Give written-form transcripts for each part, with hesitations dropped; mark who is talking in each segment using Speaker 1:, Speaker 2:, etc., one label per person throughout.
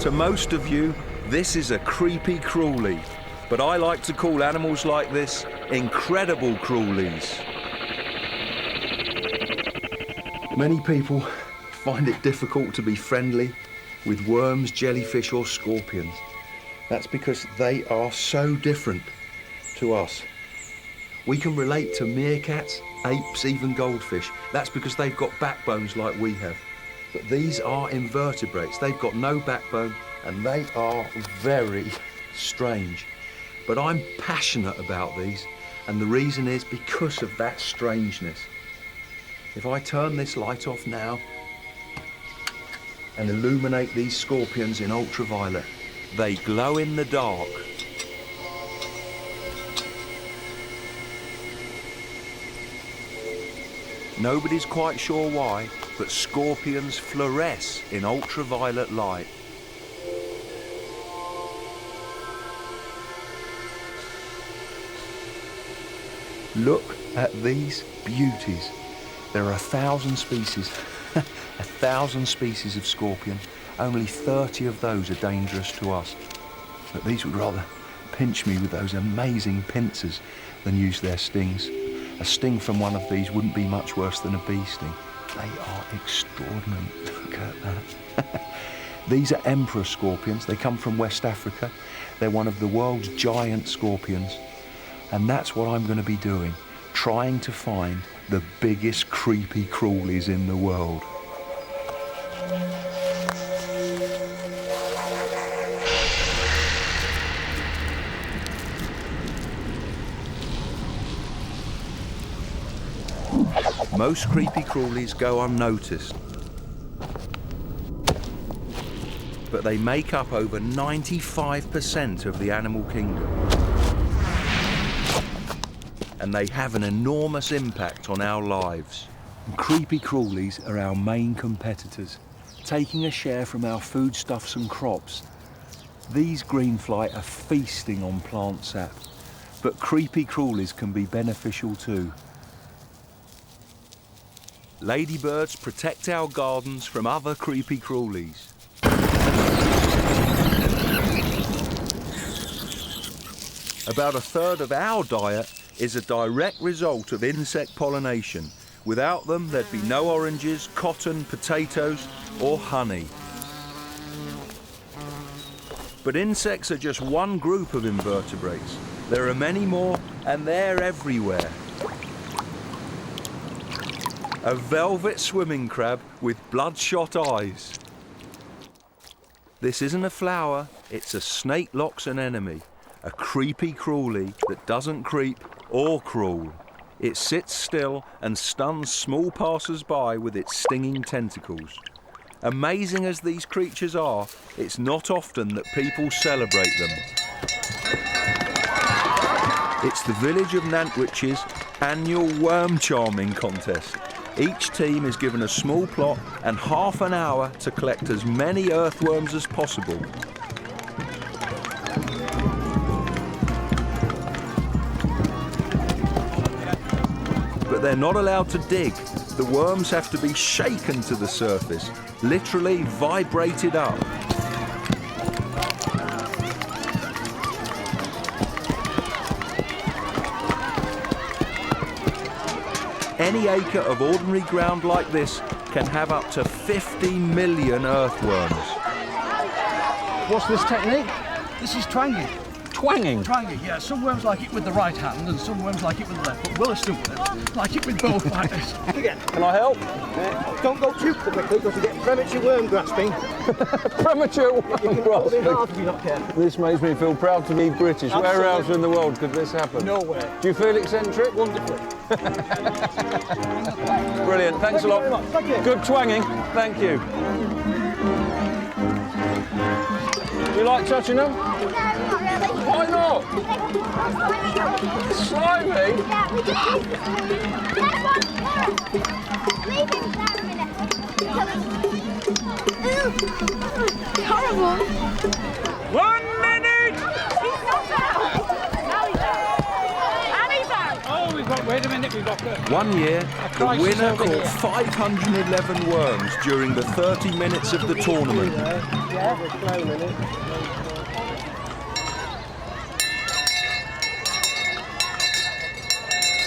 Speaker 1: To most of you, this is a creepy crawlie, but I like to call animals like this incredible crawlies. Many people find it difficult to be friendly with worms, jellyfish or scorpions. That's because they are so different to us. We can relate to meerkats, apes, even goldfish. That's because they've got backbones like we have. But these are invertebrates. They've got no backbone and they are very strange. But I'm passionate about these, and the reason is because of that strangeness. If I turn this light off now and illuminate these scorpions in ultraviolet, they glow in the dark. Nobody's quite sure why, but scorpions fluoresce in ultraviolet light. Look at these beauties. There are 1,000 species, 1,000 species of scorpion. Only 30 of those are dangerous to us. But these would rather pinch me with those amazing pincers than use their stings. A sting from one of these wouldn't be much worse than a bee sting. They are extraordinary. Look at that. These are emperor scorpions. They come from West Africa. They're one of the world's giant scorpions. And that's what I'm going to be doing, trying to find the biggest creepy crawlies in the world. Most creepy crawlies go unnoticed, but they make up over 95% of the animal kingdom. And they have an enormous impact on our lives. And creepy crawlies are our main competitors, taking a share from our foodstuffs and crops. These greenfly are feasting on plant sap, but creepy crawlies can be beneficial too. Ladybirds protect our gardens from other creepy crawlies. About a third of our diet is a direct result of insect pollination. Without them, there'd be no oranges, cotton, potatoes, or honey. But insects are just one group of invertebrates. There are many more, and they're everywhere. A velvet swimming crab with bloodshot eyes. This isn't a flower, it's a snake loxon enemy, a creepy crawlie that doesn't creep or crawl. It sits still and stuns small passers-by with its stinging tentacles. Amazing as these creatures are, it's not often that people celebrate them. It's the village of Nantwich's annual worm charming contest. Each team is given a small plot and half an hour to collect as many earthworms as possible. But they're not allowed to dig. The worms have to be shaken to the surface, literally vibrated up. Any acre of ordinary ground like this can have up to 50 million earthworms.
Speaker 2: What's this technique?
Speaker 3: This is twanging.
Speaker 2: Twanging?
Speaker 3: Twanging, yeah. Some worms like it with the right hand and some worms like it with the left, but Will still like it with both like this.
Speaker 2: Can I help?
Speaker 4: Don't go too quickly because you get premature worm grasping.
Speaker 2: Premature worm grasping.
Speaker 4: Half if you're not careful.
Speaker 2: This makes me feel proud to be British.
Speaker 4: Absolutely.
Speaker 2: Where else in the world could this happen?
Speaker 4: Nowhere.
Speaker 2: Do you feel eccentric?
Speaker 4: Wonderfully.
Speaker 2: Brilliant, thanks a lot.
Speaker 4: Very much. Thank you.
Speaker 2: Good twanging, thank you. Do you like touching them?
Speaker 5: No, not really.
Speaker 2: Why not? Slimy?
Speaker 5: Yeah, we just leave him there a minute. Horrible.
Speaker 3: 1 minute!
Speaker 5: He's not out. Now he's out. And he's out.
Speaker 3: Oh,
Speaker 6: Wait a minute, we've got the...
Speaker 1: One year, the
Speaker 6: crisis
Speaker 1: winner
Speaker 6: over
Speaker 1: caught
Speaker 6: here.
Speaker 1: 511 worms during the 30 minutes of the tournament.
Speaker 4: Yeah, we're flown in it.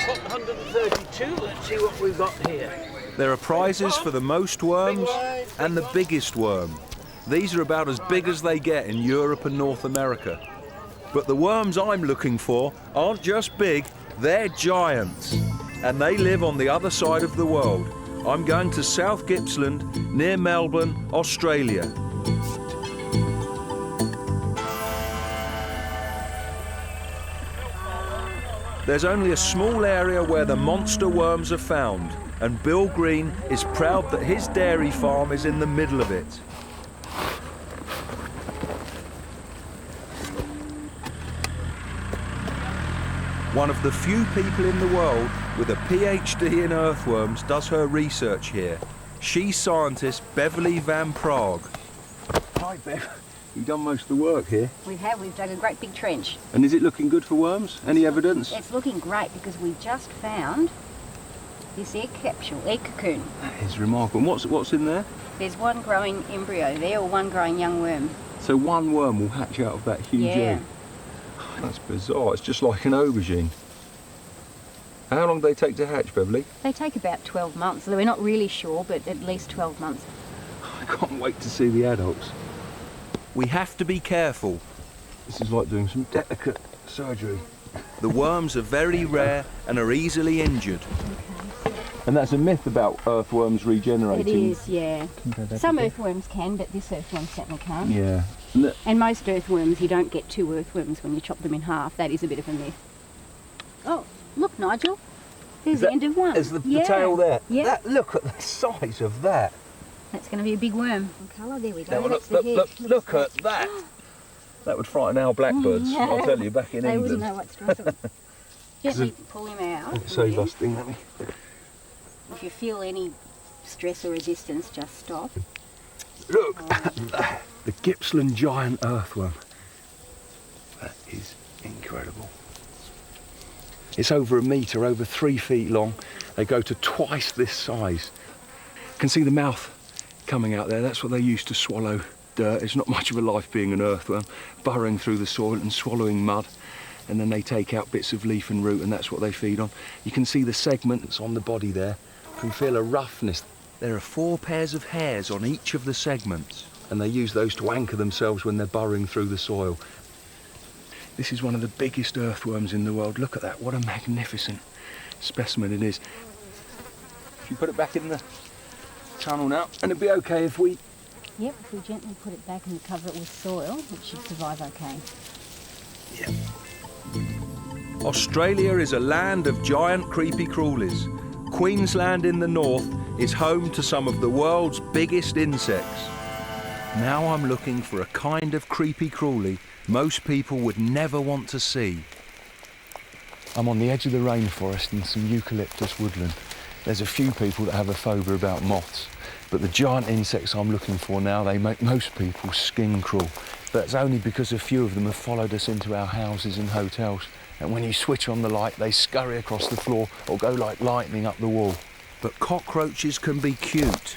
Speaker 3: Got 132. Let's see what we've got here.
Speaker 1: There are prizes for the most worms and the biggest worm. These are about as big as they get in Europe and North America. But the worms I'm looking for aren't just big, they're giants. And they live on the other side of the world. I'm going to South Gippsland, near Melbourne, Australia. There's only a small area where the monster worms are found, and Bill Green is proud that his dairy farm is in the middle of it. One of the few people in the world with a PhD in earthworms does her research here. She's scientist Beverly Van Prague. Hi, Bev. You've done most of the work here.
Speaker 7: We have. We've dug a great big trench.
Speaker 1: And is it looking good for worms? Any evidence?
Speaker 7: It's looking great because we just found this egg capsule, egg cocoon.
Speaker 1: That is remarkable. And what's in there?
Speaker 7: There's one growing embryo there, or one growing young worm.
Speaker 1: So one worm will hatch out of that huge egg? That's bizarre. It's just like an aubergine. How long do they take to hatch, Beverly?
Speaker 7: They take about 12 months, though we're not really sure, but at least 12 months.
Speaker 1: I can't wait to see the adults. We have to be careful. This is like doing some delicate surgery. The worms are very rare and are easily injured. And that's a myth about earthworms regenerating.
Speaker 7: It is, yeah. Some earthworms can, but this earthworm certainly can't.
Speaker 1: Yeah.
Speaker 7: And most earthworms, you don't get two earthworms when you chop them in half. That is a bit of a myth. Oh, look, Nigel. There's the end of one.
Speaker 1: Is the tail there?
Speaker 7: Yeah.
Speaker 1: Look at the size of that.
Speaker 7: That's going to be a big worm. Colour, there we go.
Speaker 1: Now,
Speaker 7: That's the head.
Speaker 1: look at that. That would frighten our blackbirds,
Speaker 7: Yeah.
Speaker 1: I'll tell you, back in
Speaker 7: They
Speaker 1: England.
Speaker 7: wouldn't know what struck them. Gently pull him out.
Speaker 1: Save
Speaker 7: Yeah.
Speaker 1: us, let me.
Speaker 7: If you feel any stress or resistance, just stop.
Speaker 1: Look at that. The Gippsland giant earthworm. That is incredible. It's over a metre, over 3 feet long. They go to twice this size. You can see the mouth coming out there. That's what they use to swallow dirt. It's not much of a life being an earthworm, burrowing through the soil and swallowing mud. And then they take out bits of leaf and root, and that's what they feed on. You can see the segments on the body there. You can feel a roughness. There are 4 pairs of hairs on each of the segments, and they use those to anchor themselves when they're burrowing through the soil. This is one of the biggest earthworms in the world. Look at that, what a magnificent specimen it is. If you put it back in the tunnel now, and it'd be okay if we...
Speaker 7: Yep, if we gently put it back and cover it with soil, it should survive okay.
Speaker 1: Yeah. Australia is a land of giant creepy crawlies. Queensland in the north is home to some of the world's biggest insects. Now I'm looking for a kind of creepy crawly most people would never want to see. I'm on the edge of the rainforest in some eucalyptus woodland. There's a few people that have a phobia about moths, but the giant insects I'm looking for now, they make most people skin crawl. That's only because a few of them have followed us into our houses and hotels, and when you switch on the light, they scurry across the floor or go like lightning up the wall. But cockroaches can be cute.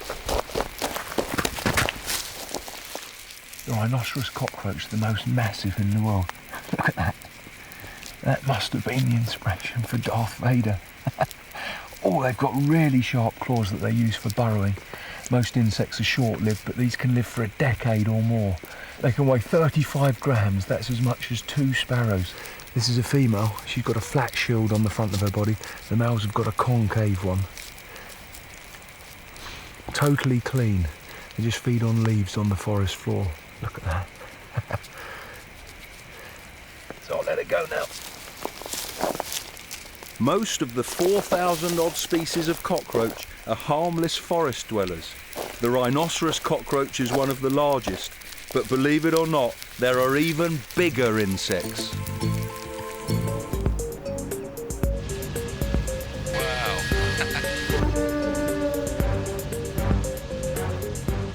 Speaker 1: The rhinoceros cockroach, the most massive in the world. Look at that. That must have been the inspiration for Darth Vader. Oh, they've got really sharp claws that they use for burrowing. Most insects are short-lived, but these can live for a decade or more. They can weigh 35 grams, that's as much as 2 sparrows. This is a female. She's got a flat shield on the front of her body. The males have got a concave one. Totally clean. They just feed on leaves on the forest floor. Look at that. So I'll let it go now. Most of the 4,000 odd species of cockroach are harmless forest dwellers. The rhinoceros cockroach is one of the largest, but believe it or not, there are even bigger insects.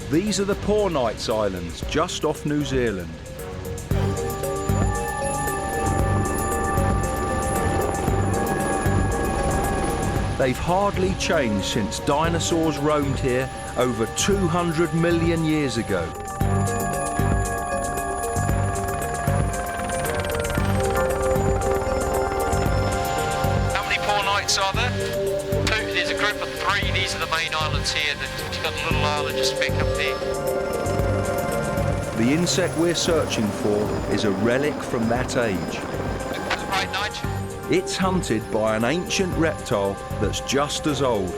Speaker 1: These are the Poor Knights Islands, just off New Zealand. They've hardly changed since dinosaurs roamed here over 200 million years ago.
Speaker 6: How many poor nights are there? There's a group of 3. These are the main islands here. You've got a little island just back up there.
Speaker 1: The insect we're searching for is a relic from that age.
Speaker 6: That's right, Nigel.
Speaker 1: It's hunted by an ancient reptile that's just as old.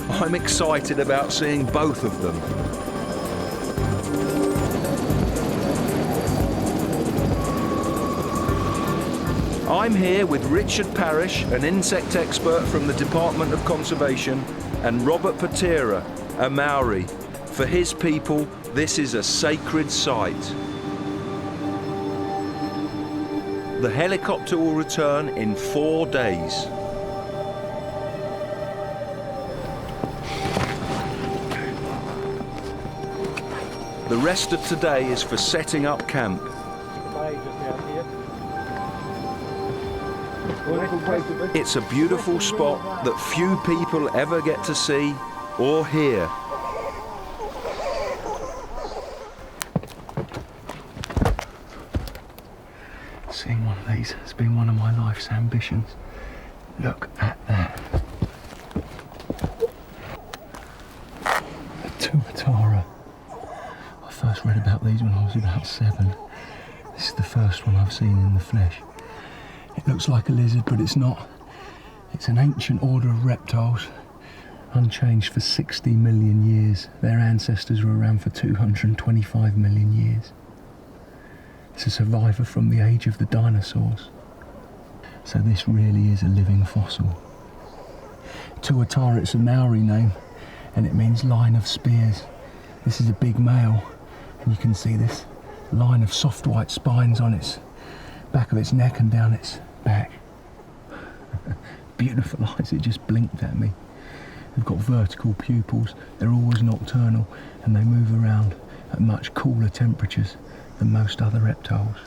Speaker 1: I'm excited about seeing both of them. I'm here with Richard Parrish, an insect expert from the Department of Conservation, and Robert Patera, a Maori. For his people, this is a sacred site. The helicopter will return in 4 days. The rest of today is for setting up camp. It's a beautiful spot that few people ever get to see or hear. Seeing one of these has been one of my life's ambitions. Look at that. A tuatara. I first read about these when I was about 7. This is the first one I've seen in the flesh. It looks like a lizard, but it's not. It's an ancient order of reptiles, unchanged for 60 million years. Their ancestors were around for 225 million years. It's a survivor from the age of the dinosaurs. So this really is a living fossil. Tuatara, it's a Maori name, and it means line of spears. This is a big male, and you can see this line of soft white spines on its back of its neck and down its back. Beautiful eyes, it just blinked at me. They've got vertical pupils, they're always nocturnal, and they move around at much cooler temperatures than most other reptiles.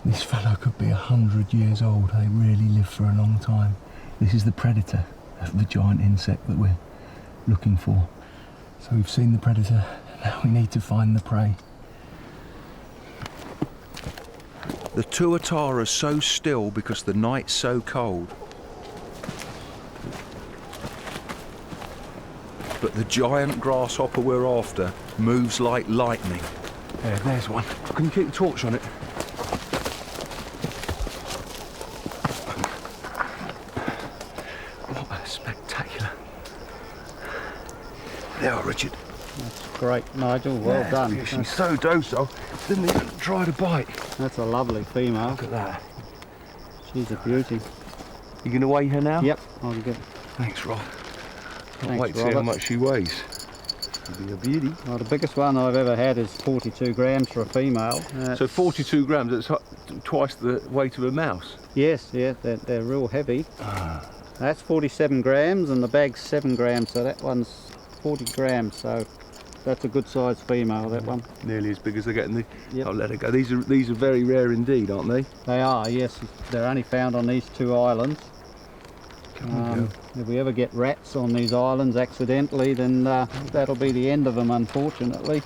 Speaker 1: This fellow could be 100 years old. They really live for a long time. This is the predator of the giant insect that we're looking for. So we've seen the predator, now we need to find the prey. The tuatara's so still because the night's so cold. But the giant grasshopper we're after moves like lightning. There's one. Can you keep the torch on it? What a spectacular. There you are, Richard.
Speaker 8: That's great, Nigel. Well done.
Speaker 1: She's so docile, didn't even try to bite.
Speaker 8: That's a lovely female.
Speaker 1: Look at that.
Speaker 8: She's a beauty.
Speaker 1: You going to weigh her now?
Speaker 8: Yep, I'll get.
Speaker 1: Thanks, Rob. Can't
Speaker 8: Thanks,
Speaker 1: wait to see how
Speaker 8: Robert.
Speaker 1: much she weighs. She'll be a beauty.
Speaker 8: Well, the biggest one I've ever had is 42 grams for a female.
Speaker 1: So 42 grams, that's twice the weight of a mouse.
Speaker 8: Yes, yeah, they're real heavy. That's 47 grams and the bag's 7 grams, so that one's 40 grams, so that's a good sized female, that one.
Speaker 1: Nearly as big as they're getting.
Speaker 8: Yep.
Speaker 1: I'll let her go. These are very rare indeed, aren't they?
Speaker 8: They are, yes. They're only found on these 2 islands. If we ever get rats on these islands accidentally, then that'll be the end of them, unfortunately.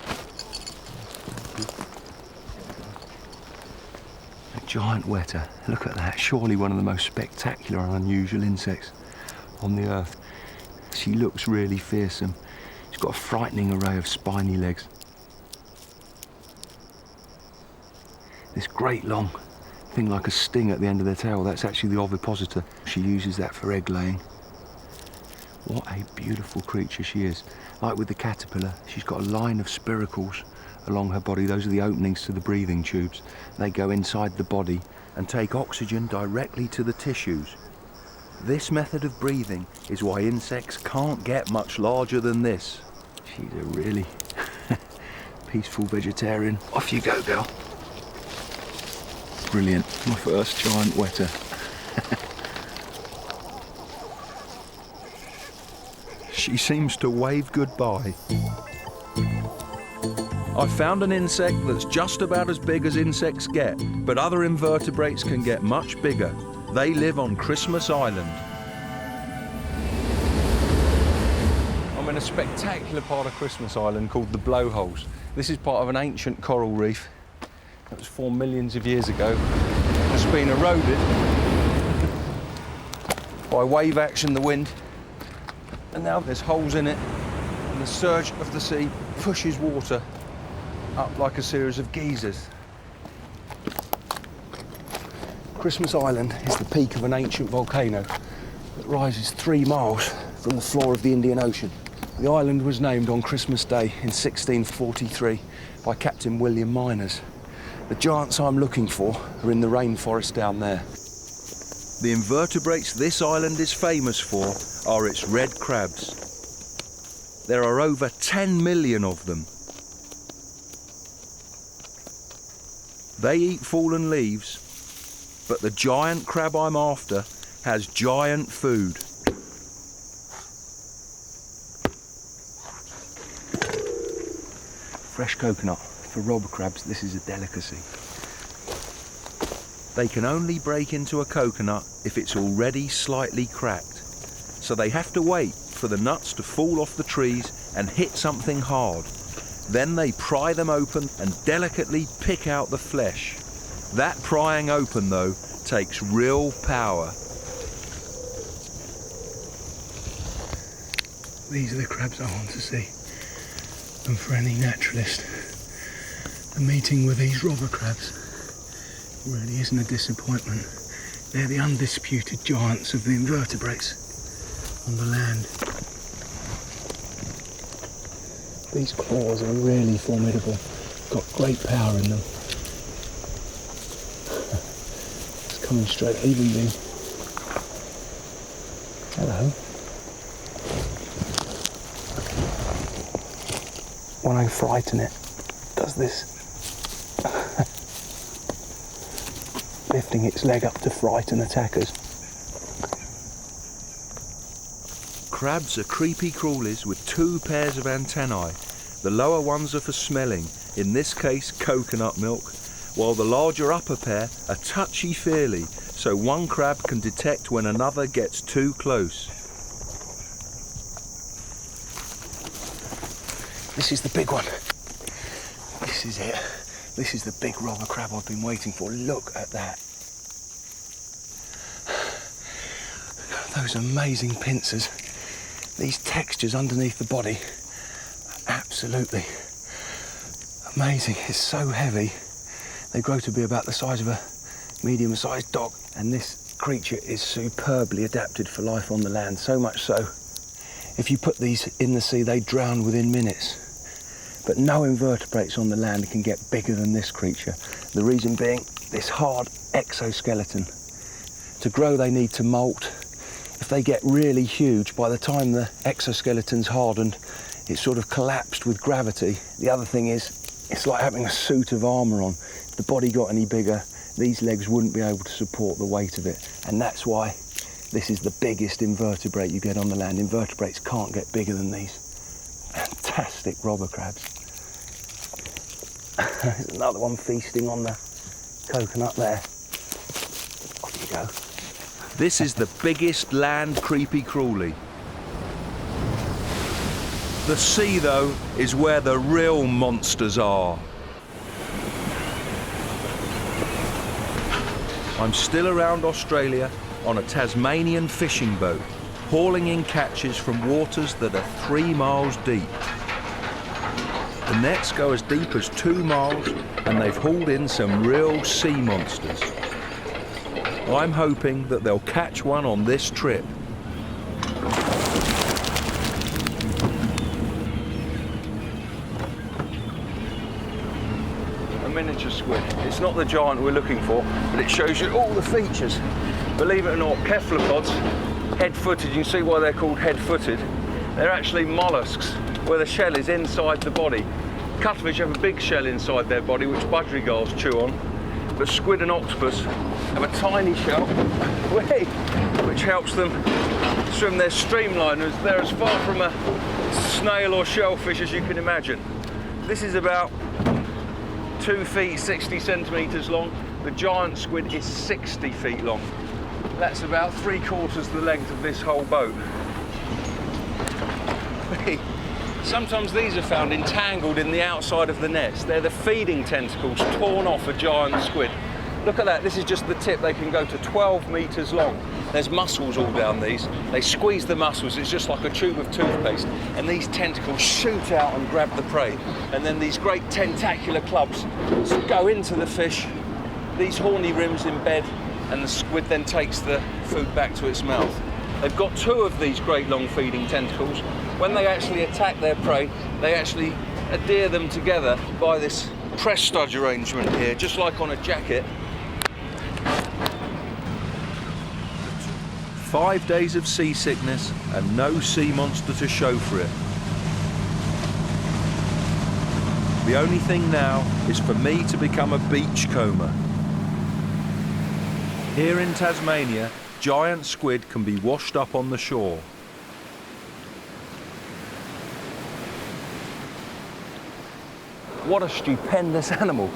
Speaker 1: A giant weta. Look at that. Surely one of the most spectacular and unusual insects on the earth. She looks really fearsome. She's got a frightening array of spiny legs. This great long thing like a sting at the end of their tail, that's actually the ovipositor. She uses that for egg laying. What a beautiful creature she is. Like with the caterpillar, she's got a line of spiracles along her body. Those are the openings to the breathing tubes. They go inside the body and take oxygen directly to the tissues. This method of breathing is why insects can't get much larger than this. She's a really peaceful vegetarian. Off you go, girl. Brilliant. My first giant weta. She seems to wave goodbye. I found an insect that's just about as big as insects get, but other invertebrates can get much bigger. They live on Christmas Island. I'm in a spectacular part of Christmas Island called the Blowholes. This is part of an ancient coral reef that was formed millions of years ago. It's been eroded by wave action, the wind, and now there's holes in it, and the surge of the sea pushes water up like a series of geysers. Christmas Island is the peak of an ancient volcano that rises 3 miles from the floor of the Indian Ocean. The island was named on Christmas Day in 1643 by Captain William Miners. The giants I'm looking for are in the rainforest down there. The invertebrates this island is famous for are its red crabs. There are over 10 million of them. They eat fallen leaves, but the giant crab I'm after has giant food. Fresh coconut. For robber crabs, this is a delicacy. They can only break into a coconut if it's already slightly cracked. So they have to wait for the nuts to fall off the trees and hit something hard. Then they pry them open and delicately pick out the flesh. That prying open, though, takes real power.
Speaker 3: These are the crabs I want to see. And for any naturalist, the meeting with these robber crabs really isn't a disappointment. They're the undisputed giants of the invertebrates on the land. These claws are really formidable, got great power in them. It's coming straight even me. Hello. When I frighten it, it does this. Lifting its leg up to frighten attackers.
Speaker 1: Crabs are creepy crawlies with 2 pairs of antennae. The lower ones are for smelling, in this case coconut milk, while the larger upper pair are touchy-feely, so one crab can detect when another gets too close.
Speaker 3: This is the big one. This is it. This is the big robber crab I've been waiting for. Look at that. Those amazing pincers. These textures underneath the body. Absolutely amazing. It's so heavy. They grow to be about the size of a medium-sized dog. And this creature is superbly adapted for life on the land. So much so, if you put these in the sea, they drown within minutes. But no invertebrates on the land can get bigger than this creature. The reason being this hard exoskeleton. To grow, they need to molt. If they get really huge, by the time the exoskeleton's hardened, it's sort of collapsed with gravity. The other thing is, it's like having a suit of armour on. If the body got any bigger, these legs wouldn't be able to support the weight of it. And that's why this is the biggest invertebrate you get on the land. Invertebrates can't get bigger than these. Fantastic robber crabs. There's another one feasting on the coconut there. Off you go.
Speaker 1: This is the biggest land creepy crawly. The sea, though, is where the real monsters are. I'm still around Australia on a Tasmanian fishing boat, hauling in catches from waters that are 3 miles deep. The nets go as deep as 2 miles, and they've hauled in some real sea monsters. I'm hoping that they'll catch one on this trip. A miniature squid. It's not the giant we're looking for, but it shows you all the features. Believe it or not, cephalopods, head-footed, you can see why they're called head-footed. They're actually mollusks, where the shell is inside the body. Cuttlefish have a big shell inside their body, which budgerigars chew on. But squid and octopus have a tiny shell, which helps them swim. They're streamlined. They're as far from a snail or shellfish as you can imagine. This is about 2 feet 60 centimetres long. The giant squid is 60 feet long. That's about 3/4 the length of this whole boat.
Speaker 3: Sometimes these are found entangled in the outside of the nets. They're the feeding tentacles torn off a giant squid. Look at that, this is just the tip. They can go to 12 metres long. There's muscles all down these. They squeeze the muscles, it's just like a tube of toothpaste. And these tentacles shoot out and grab the prey. And then these great tentacular clubs go into the fish, these horny rims embed, and the squid then takes the food back to its mouth. They've got two of these great long feeding tentacles. When they actually attack their prey, they actually adhere them together by this press stud arrangement here, just like on a jacket.
Speaker 1: 5 days of seasickness and no sea monster to show for it. The only thing now is for me to become a beachcomber. Here in Tasmania, giant squid can be washed up on the shore.
Speaker 3: What a stupendous animal.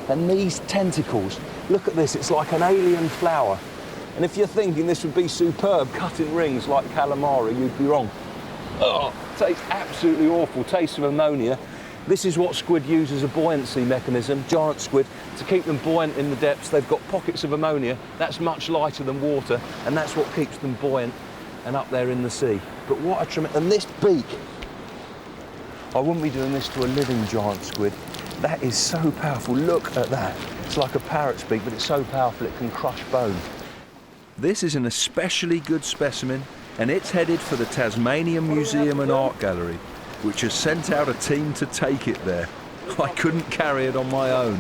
Speaker 3: And these tentacles, look at this, it's like an alien flower. And if you're thinking this would be superb, cut in rings like calamari, you'd be wrong. Oh, tastes absolutely awful, taste of ammonia. This is what squid use as a buoyancy mechanism, giant squid, to keep them buoyant in the depths. They've got pockets of ammonia, that's much lighter than water, and that's what keeps them buoyant and up there in the sea. But what a tremendous, and this beak, I wouldn't be doing this to a living giant squid. That is so powerful, look at that. It's like a parrot's beak, but it's so powerful it can crush bone.
Speaker 1: This is an especially good specimen, and it's headed for the Tasmanian Museum and Art Gallery, which has sent out a team to take it there. I couldn't carry it on my own.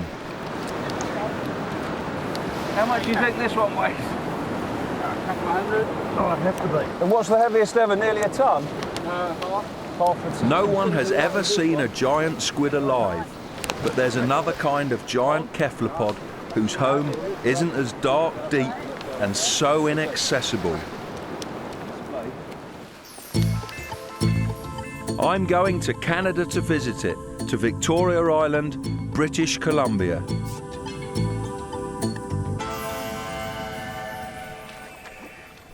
Speaker 3: How much do you think this one weighs?
Speaker 4: A couple of hundred. Oh, I'd have to be.
Speaker 3: And what's the heaviest ever, nearly a tonne? Half a tonne.
Speaker 1: No one has ever seen a giant squid alive, but there's another kind of giant cephalopod whose home isn't as dark, deep, and so inaccessible. I'm going to Canada to visit it, to Victoria Island, British Columbia.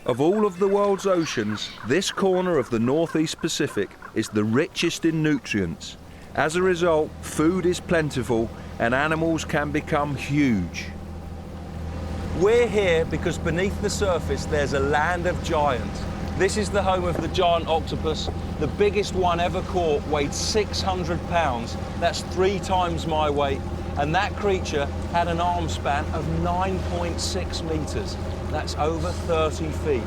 Speaker 1: Of all of the world's oceans, this corner of the Northeast Pacific is the richest in nutrients. As a result, food is plentiful and animals can become huge.
Speaker 3: We're here because beneath the surface there's a land of giants. This is the home of the giant octopus. The biggest one ever caught weighed 600 pounds. That's 3 times my weight. And that creature had an arm span of 9.6 metres. That's over 30 feet.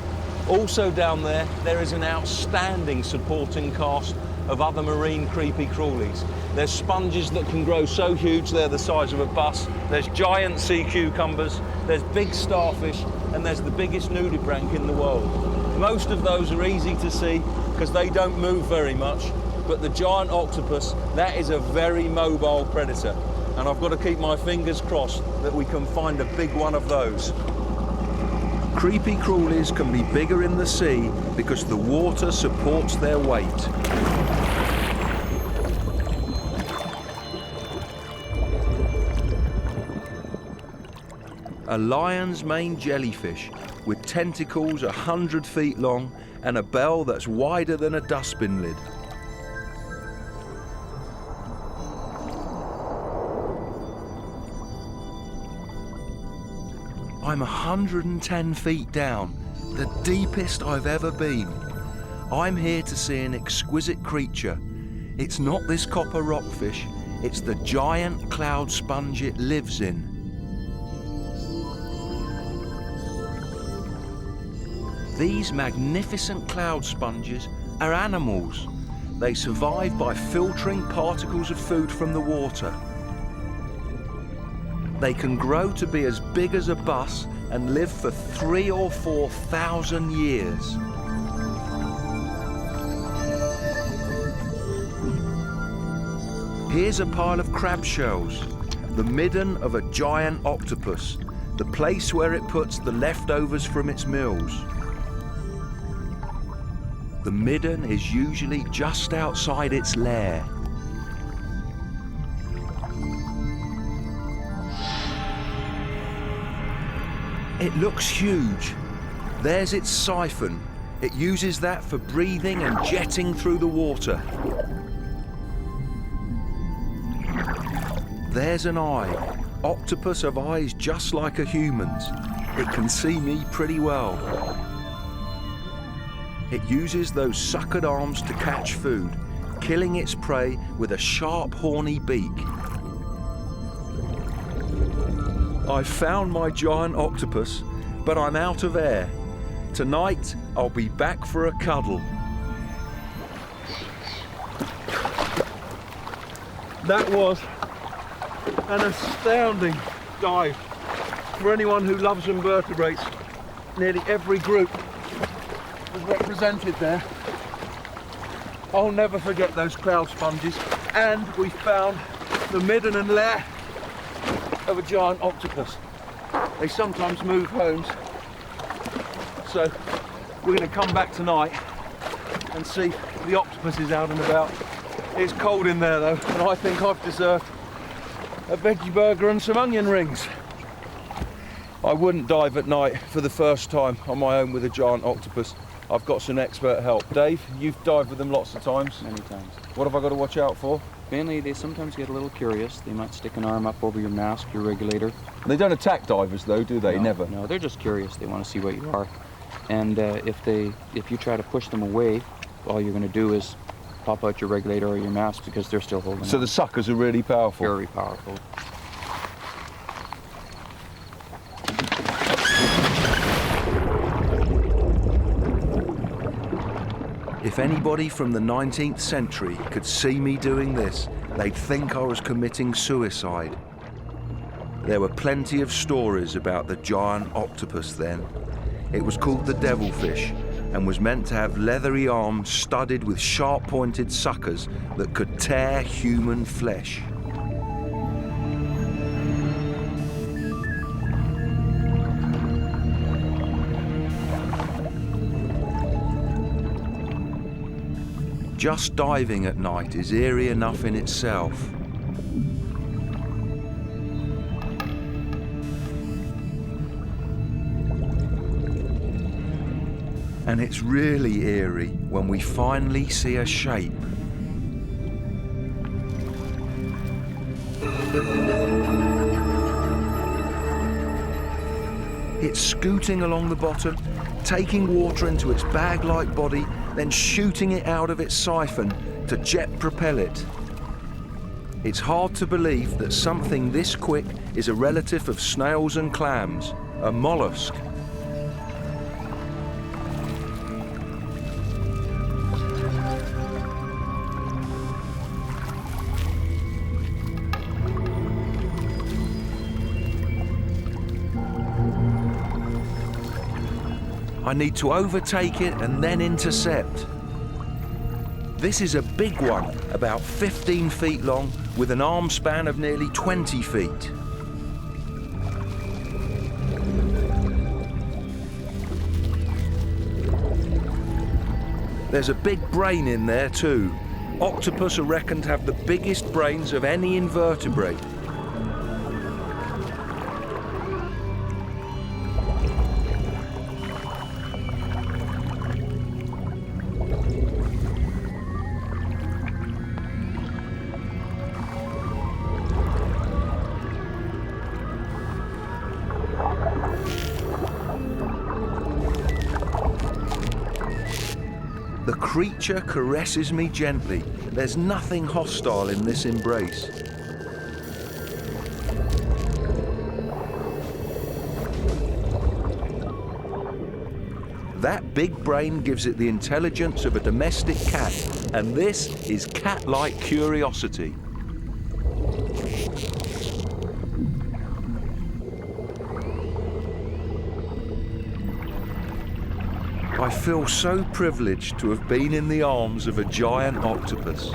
Speaker 3: Also down there, there is an outstanding supporting cast of other marine creepy crawlies. There's sponges that can grow so huge they're the size of a bus. There's giant sea cucumbers, there's big starfish, and there's the biggest nudibranch in the world. Most of those are easy to see because they don't move very much, but the giant octopus, that is a very mobile predator. And I've got to keep my fingers crossed that we can find a big one of those.
Speaker 1: Creepy crawlies can be bigger in the sea because the water supports their weight. A lion's mane jellyfish with tentacles 100 feet long and a bell that's wider than a dustbin lid. I'm 110 feet down, the deepest I've ever been. I'm here to see an exquisite creature. It's not this copper rockfish, it's the giant cloud sponge it lives in. These magnificent cloud sponges are animals. They survive by filtering particles of food from the water. They can grow to be as big as a bus and live for 3,000 or 4,000 years. Here's a pile of crab shells, the midden of a giant octopus, the place where it puts the leftovers from its meals. The midden is usually just outside its lair. It looks huge. There's its siphon, It uses that for breathing and jetting through the water. There's an eye. Octopus have eyes just like a human's. It can see me pretty well. It uses those suckered arms to catch food, killing its prey with a sharp horny beak. I've found my giant octopus, but I'm out of air. Tonight, I'll be back for a cuddle.
Speaker 2: That was an astounding dive. For anyone who loves invertebrates, nearly every group was represented there. I'll never forget those crowd sponges. And we found the midden and lair of a giant octopus. They sometimes move homes. So we're going to come back tonight and see the octopuses out and about. It's cold in there though, and I think I've deserved a veggie burger and some onion rings. I wouldn't dive at night for the first time on my own with a giant octopus. I've got some expert help. Dave, you've dived with them lots of times.
Speaker 9: Many times.
Speaker 2: What have I got to watch out for?
Speaker 9: Mainly, they sometimes get a little curious. They might stick an arm up over your mask, your regulator.
Speaker 2: They don't attack divers though, do they?
Speaker 9: No,
Speaker 2: Never.
Speaker 9: No, they're just curious. They want to see what you are. And if you try to push them away, all you're going to do is pop out your regulator or your mask because they're still holding
Speaker 2: So
Speaker 9: on.
Speaker 2: the suckers are really powerful.
Speaker 9: Very powerful.
Speaker 1: If anybody from the 19th century could see me doing this, they'd think I was committing suicide. There were plenty of stories about the giant octopus then. It was called the devilfish and was meant to have leathery arms studded with sharp-pointed suckers that could tear human flesh. Just diving at night is eerie enough in itself. And it's really eerie when we finally see a shape. It's scooting along the bottom, taking water into its bag-like body, then shooting it out of its siphon to jet propel it. It's hard to believe that something this quick is a relative of snails and clams, a mollusk. I need to overtake it and then intercept. This is a big one, about 15 feet long, with an arm span of nearly 20 feet. There's a big brain in there too. Octopus are reckoned to have the biggest brains of any invertebrate. The creature caresses me gently. There's nothing hostile in this embrace. That big brain gives it the intelligence of a domestic cat, and this is cat-like curiosity. I feel so privileged to have been in the arms of a giant octopus.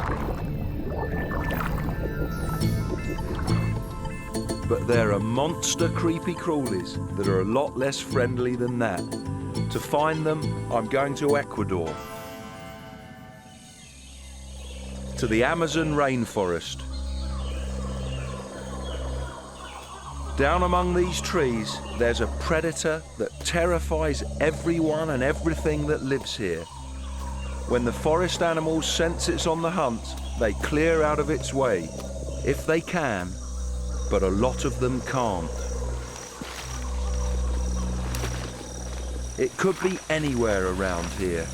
Speaker 1: But there are monster creepy crawlies that are a lot less friendly than that. To find them, I'm going to Ecuador, to the Amazon rainforest. Down among these trees, there's a predator that terrifies everyone and everything that lives here. When the forest animals sense it's on the hunt, they clear out of its way, if they can, but a lot of them can't. It could be anywhere around here.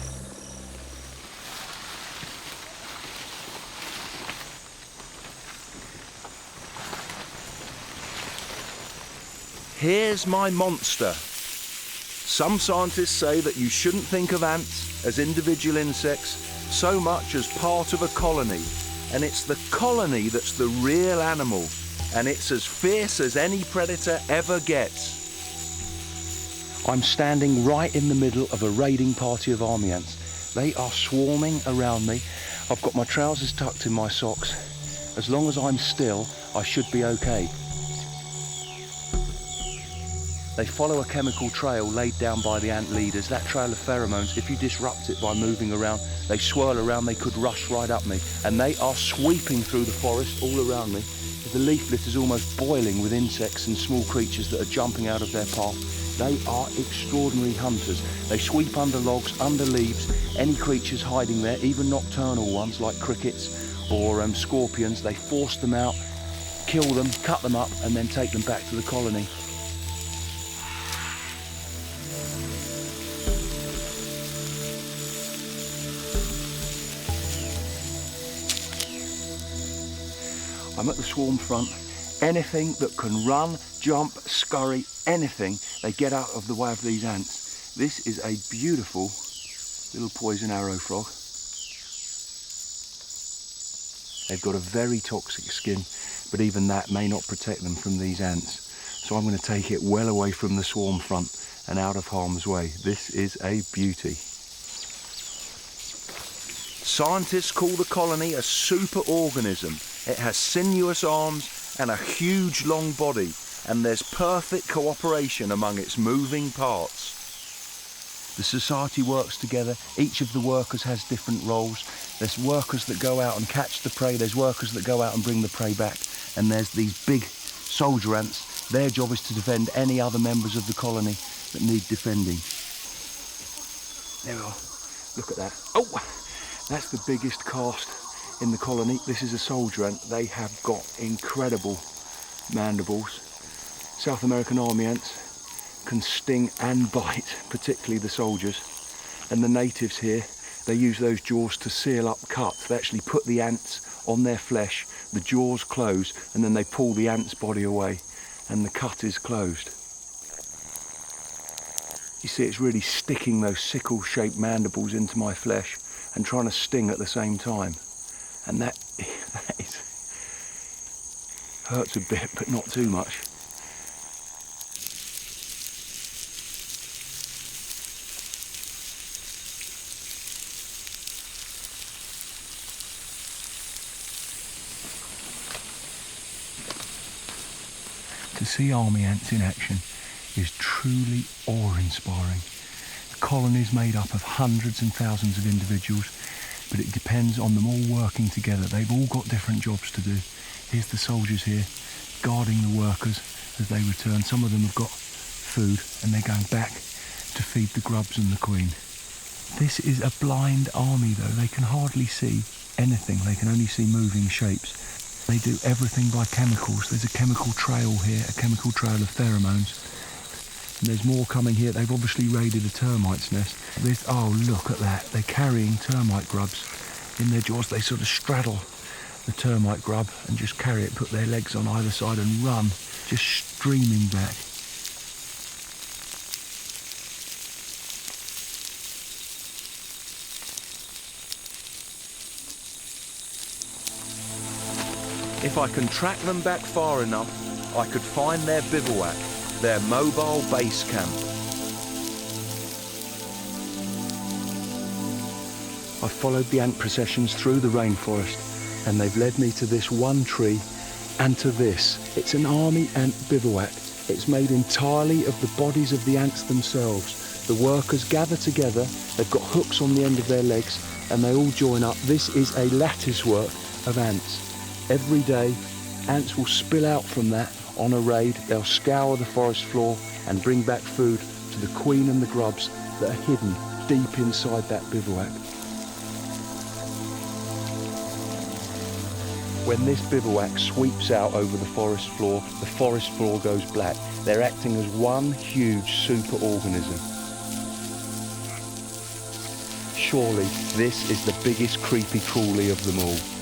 Speaker 1: Here's my monster. Some scientists say that you shouldn't think of ants as individual insects so much as part of a colony. And it's the colony that's the real animal. And it's as fierce as any predator ever gets. I'm standing right in the middle of a raiding party of army ants. They are swarming around me. I've got my trousers tucked in my socks. As long as I'm still, I should be okay. They follow a chemical trail laid down by the ant leaders. That trail of pheromones, if you disrupt it by moving around, they swirl around, they could rush right up me. And they are sweeping through the forest all around me. The leaf litter is almost boiling with insects and small creatures that are jumping out of their path. They are extraordinary hunters. They sweep under logs, under leaves, any creatures hiding there, even nocturnal ones like crickets or scorpions. They force them out, kill them, cut them up, and then take them back to the colony. I'm at the swarm front. Anything that can run, jump, scurry, anything, they get out of the way of these ants. This is a beautiful little poison arrow frog. They've got a very toxic skin, but even that may not protect them from these ants. So I'm going to take it well away from the swarm front and out of harm's way. This is a beauty. Scientists call the colony a super-organism. It has sinuous arms and a huge long body, and there's perfect cooperation among its moving parts. The society works together. Each of the workers has different roles. There's workers that go out and catch the prey, there's workers that go out and bring the prey back, and there's these big soldier ants. Their job is to defend any other members of the colony that need defending. There we are. Look at that. Oh, that's the biggest cast in the colony. This is a soldier ant. They have got incredible mandibles. South American army ants can sting and bite, particularly the soldiers. And the natives here, they use those jaws to seal up cuts. They actually put the ants on their flesh, the jaws close, and then they pull the ant's body away, and the cut is closed. You see, it's really sticking those sickle-shaped mandibles into my flesh and trying to sting at the same time. And that hurts a bit, but not too much. To see army ants in action is truly awe-inspiring. The colony is made up of hundreds and thousands of individuals, but it depends on them all working together. They've all got different jobs to do. Here's the soldiers here, guarding the workers as they return. Some of them have got food and they're going back to feed the grubs and the queen. This is a blind army though. They can hardly see anything. They can only see moving shapes. They do everything by chemicals. There's a chemical trail here, a chemical trail of pheromones. And there's more coming here. They've obviously raided a termite's nest. Oh, look at that. They're carrying termite grubs in their jaws. They sort of straddle the termite grub and just carry it, put their legs on either side and run, just streaming back. If I can track them back far enough, I could find their bivouac, their mobile base camp. I've followed the ant processions through the rainforest, and they've led me to this one tree and to this. It's an army ant bivouac. It's made entirely of the bodies of the ants themselves. The workers gather together, they've got hooks on the end of their legs, and they all join up. This is a lattice work of ants. Every day, ants will spill out from that On a raid, they'll scour the forest floor and bring back food to the queen and the grubs that are hidden deep inside that bivouac. When this bivouac sweeps out over the forest floor goes black. They're acting as one huge super-organism. Surely this is the biggest creepy crawly of them all.